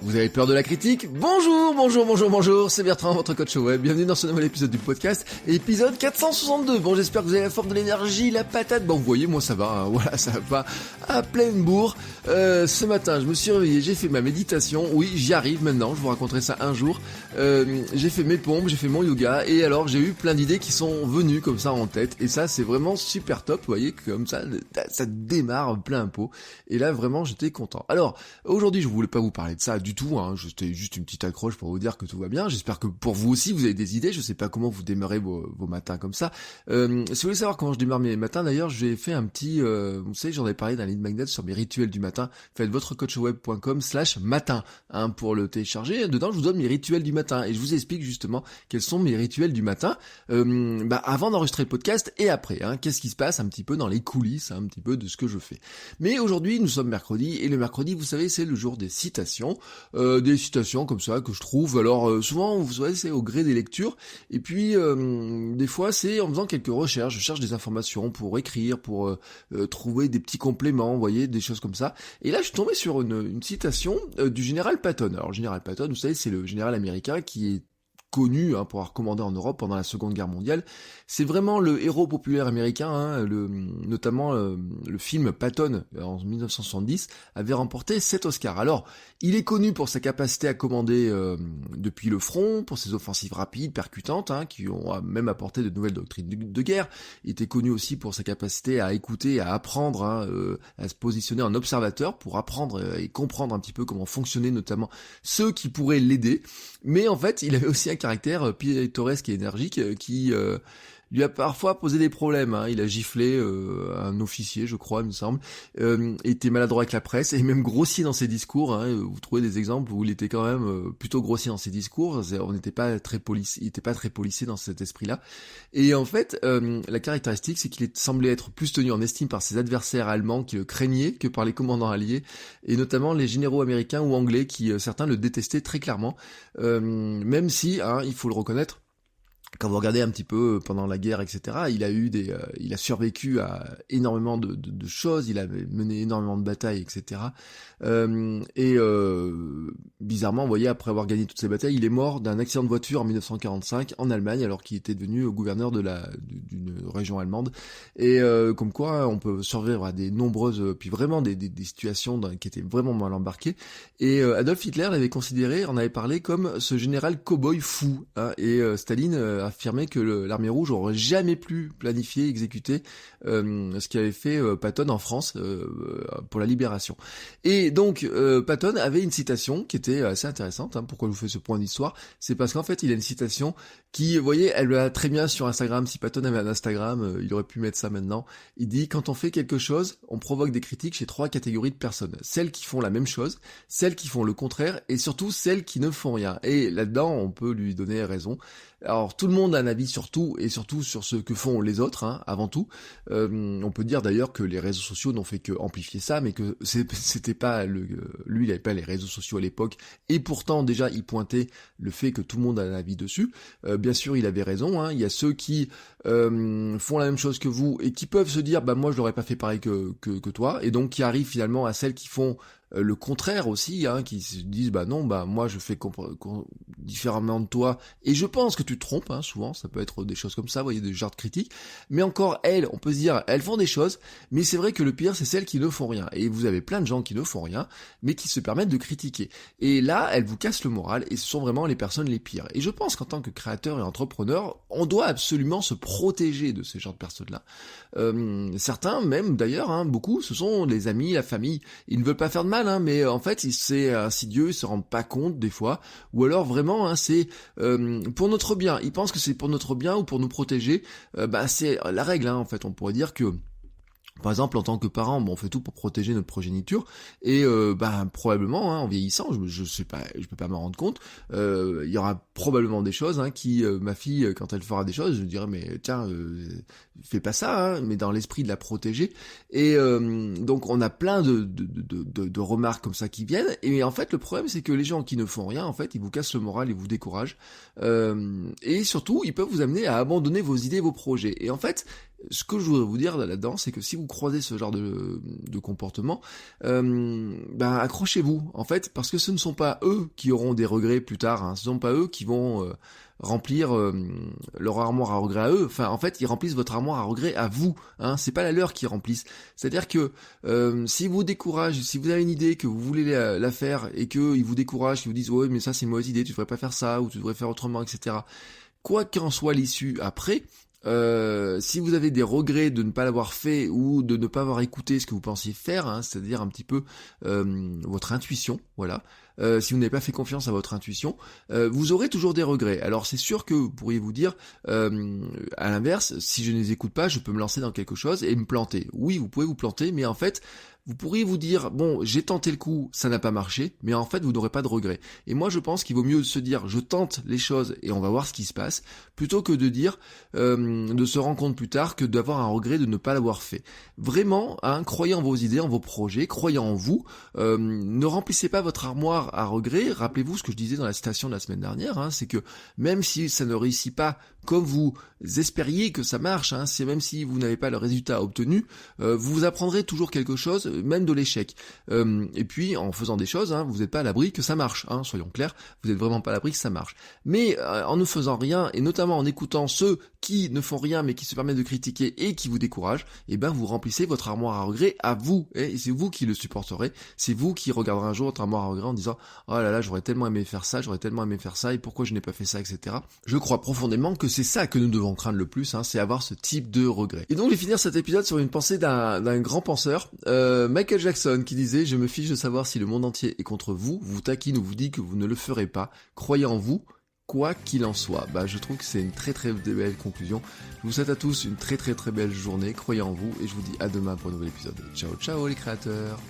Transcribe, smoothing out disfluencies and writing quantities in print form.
Vous avez peur de la critique ? Bonjour, c'est Bertrand, votre coach web. Bienvenue dans ce nouvel épisode du podcast, épisode 462. Bon, j'espère que vous avez la forme, de l'énergie, la patate. Bon, vous voyez, moi ça va, hein. Voilà, ça va pas à pleine bourre. Ce matin, je me suis réveillé, j'ai fait ma méditation. Oui, j'y arrive maintenant, je vous raconterai ça un jour. J'ai fait mes pompes, j'ai fait mon yoga, et alors j'ai eu plein d'idées qui sont venues comme ça en tête. Et ça, c'est vraiment super top, vous voyez, comme ça démarre plein pot. Et là, vraiment, j'étais content. Alors, aujourd'hui, je voulais pas vous parler de ça du tout, hein. C'était juste une petite accroche pour vous dire que tout va bien. J'espère que pour vous aussi, vous avez des idées. Je sais pas comment vous démarrez vos matins comme ça. Si vous voulez savoir comment je démarre mes matins, d'ailleurs, j'ai fait un petit, vous savez, j'en ai parlé dans lead magnet sur mes rituels du matin. Faites votrecoachweb.com/matin, hein, pour le télécharger. Dedans, je vous donne mes rituels du matin et je vous explique justement quels sont mes rituels du matin, avant d'enregistrer le podcast et après, hein. Qu'est-ce qui se passe un petit peu dans les coulisses, hein, un petit peu de ce que je fais. Mais aujourd'hui, nous sommes mercredi et le mercredi, vous savez, c'est le jour des citations. Des citations comme ça que je trouve, alors souvent vous savez c'est au gré des lectures, et puis des fois c'est en faisant quelques recherches, je cherche des informations pour écrire, pour trouver des petits compléments, vous voyez, des choses comme ça, et là je suis tombé sur une citation du général Patton. Alors le général Patton, vous savez, c'est le général américain qui est connu, hein, pour avoir commandé en Europe pendant la Seconde Guerre mondiale. C'est vraiment le héros populaire américain, hein, notamment le film Patton en 1970 avait remporté 7 Oscars. Alors, il est connu pour sa capacité à commander depuis le front, pour ses offensives rapides, percutantes, hein, qui ont même apporté de nouvelles doctrines de guerre. Il était connu aussi pour sa capacité à écouter, à apprendre, hein, à se positionner en observateur pour apprendre et comprendre un petit peu comment fonctionnaient notamment ceux qui pourraient l'aider. Mais en fait, il avait aussi un caractère pittoresque et énergique qui lui a parfois posé des problèmes, hein. Il a giflé un officier, je crois, il me semble, était maladroit avec la presse et même grossier dans ses discours, hein. Vous trouvez des exemples où il était quand même plutôt grossier dans ses discours. On n'était pas très il était pas très policé dans cet esprit-là. Et en fait, la caractéristique, c'est qu'il semblait être plus tenu en estime par ses adversaires allemands qui le craignaient que par les commandants alliés, et notamment les généraux américains ou anglais qui certains le détestaient très clairement, même si, hein, il faut le reconnaître, quand vous regardez un petit peu pendant la guerre, etc., il a eu il a survécu à énormément de choses, il avait mené énormément de batailles, etc. Bizarrement, vous voyez, après avoir gagné toutes ces batailles, il est mort d'un accident de voiture en 1945 en Allemagne, alors qu'il était devenu gouverneur d'une région allemande. Et comme quoi, on peut survivre à des nombreuses, puis vraiment des situations qui étaient vraiment mal embarquées. Et Adolf Hitler l'avait considéré, en avait parlé comme ce général cow-boy fou, hein, et Staline affirmé que l'armée rouge aurait jamais pu planifier, exécuter ce qu'avait fait Patton en France pour la libération. Et donc Patton avait une citation qui était assez intéressante, hein. Pourquoi je vous fais ce point d'histoire ? C'est parce qu'en fait il a une citation qui, vous voyez, elle va très bien sur Instagram. Si Patton avait un Instagram, il aurait pu mettre ça maintenant. Il dit: quand on fait quelque chose, on provoque des critiques chez 3 catégories de personnes. Celles qui font la même chose, celles qui font le contraire, et surtout celles qui ne font rien. Et là-dedans, on peut lui donner raison. Alors tout le monde a un avis sur tout, et surtout sur ce que font les autres, hein, avant tout. On peut dire d'ailleurs que les réseaux sociaux n'ont fait que amplifier ça, mais que c'était pas lui, il avait pas les réseaux sociaux à l'époque, et pourtant déjà il pointait le fait que tout le monde a un avis dessus. Bien sûr, il avait raison, hein. Il y a ceux qui font la même chose que vous et qui peuvent se dire: bah moi je l'aurais pas fait pareil que toi, et donc qui arrivent finalement à celles qui font le contraire aussi, hein, qui se disent: bah non, bah moi je fais différemment de toi, et je pense que tu te trompes, hein, souvent ça peut être des choses comme ça, vous voyez, des genres de critiques. Mais encore elles, on peut se dire, elles font des choses, mais c'est vrai que le pire c'est celles qui ne font rien, et vous avez plein de gens qui ne font rien mais qui se permettent de critiquer, et là elles vous cassent le moral, et ce sont vraiment les personnes les pires. Et je pense qu'en tant que créateur et entrepreneur, on doit absolument se protéger de ces genres de personnes là. Certains même d'ailleurs, hein, beaucoup, ce sont les amis, la famille, ils ne veulent pas faire de mal, hein, mais en fait c'est insidieux, ils se rendent pas compte des fois, ou alors vraiment, hein, c'est pour notre bien, ils pensent que c'est pour notre bien ou pour nous protéger. C'est la règle, hein, en fait. On pourrait dire que, par exemple, en tant que parent, on fait tout pour protéger notre progéniture, et probablement, hein, en vieillissant, je sais pas, je peux pas m'en rendre compte, il y aura probablement des choses, hein, qui, ma fille, quand elle fera des choses, je dirais: mais tiens, fais pas ça, hein, mais dans l'esprit de la protéger. Et donc on a plein de remarques comme ça qui viennent, et en fait le problème c'est que les gens qui ne font rien, en fait, ils vous cassent le moral, ils vous découragent, et surtout ils peuvent vous amener à abandonner vos idées, vos projets. Et en fait, Ce que je voudrais vous dire là-dedans, c'est que si vous croisez ce genre de comportement, accrochez-vous, en fait, parce que ce ne sont pas eux qui auront des regrets plus tard, hein. Ce ne sont pas eux qui vont remplir leur armoire à regrets à eux. Enfin, en fait, ils remplissent votre armoire à regrets à vous, hein. C'est pas la leur qui remplissent. C'est-à-dire que si vous découragent, si vous avez une idée que vous voulez la faire et qu'ils vous découragent, qu'ils vous disent ouais mais ça c'est une mauvaise idée, tu devrais pas faire ça ou tu devrais faire autrement, etc. Quoi qu'en soit l'issue après, si vous avez des regrets de ne pas l'avoir fait ou de ne pas avoir écouté ce que vous pensiez faire, hein, c'est-à-dire un petit peu votre intuition, voilà. Si vous n'avez pas fait confiance à votre intuition, vous aurez toujours des regrets. Alors c'est sûr que vous pourriez vous dire, à l'inverse, si je ne les écoute pas, je peux me lancer dans quelque chose et me planter. Oui, vous pouvez vous planter, mais en fait, vous pourriez vous dire, bon, j'ai tenté le coup, ça n'a pas marché, mais en fait, vous n'aurez pas de regrets. Et moi, je pense qu'il vaut mieux se dire, je tente les choses et on va voir ce qui se passe, plutôt que de dire, de se rendre compte plus tard que d'avoir un regret de ne pas l'avoir fait. Vraiment, hein, croyez en vos idées, en vos projets, croyez en vous, ne remplissez pas votre armoire à regrets. Rappelez-vous ce que je disais dans la citation de la semaine dernière, hein, c'est que même si ça ne réussit pas comme vous espériez que ça marche, hein, c'est même si vous n'avez pas le résultat obtenu, vous apprendrez toujours quelque chose, même de l'échec. Et puis en faisant des choses, hein, vous n'êtes pas à l'abri que ça marche, hein, soyons clairs, vous n'êtes vraiment pas à l'abri que ça marche. Mais en ne faisant rien, et notamment en écoutant ceux qui ne font rien mais qui se permettent de critiquer et qui vous découragent, et ben vous remplissez votre armoire à regrets à vous, et c'est vous qui le supporterez, c'est vous qui regarderez un jour votre armoire à regrets en disant oh là là, j'aurais tellement aimé faire ça, et pourquoi je n'ai pas fait ça, etc. Je crois profondément que c'est ça que nous devons craindre le plus, hein, c'est avoir ce type de regret. Et donc je vais finir cet épisode sur une pensée d'un grand penseur, Michael Jackson, qui disait: je me fiche de savoir si le monde entier est contre vous, vous taquine ou vous dit que vous ne le ferez pas, croyez en vous, quoi qu'il en soit. Je trouve que c'est une très très belle conclusion. Je vous souhaite à tous une très très très belle journée, croyez en vous, et je vous dis à demain pour un nouvel épisode. Ciao ciao les créateurs.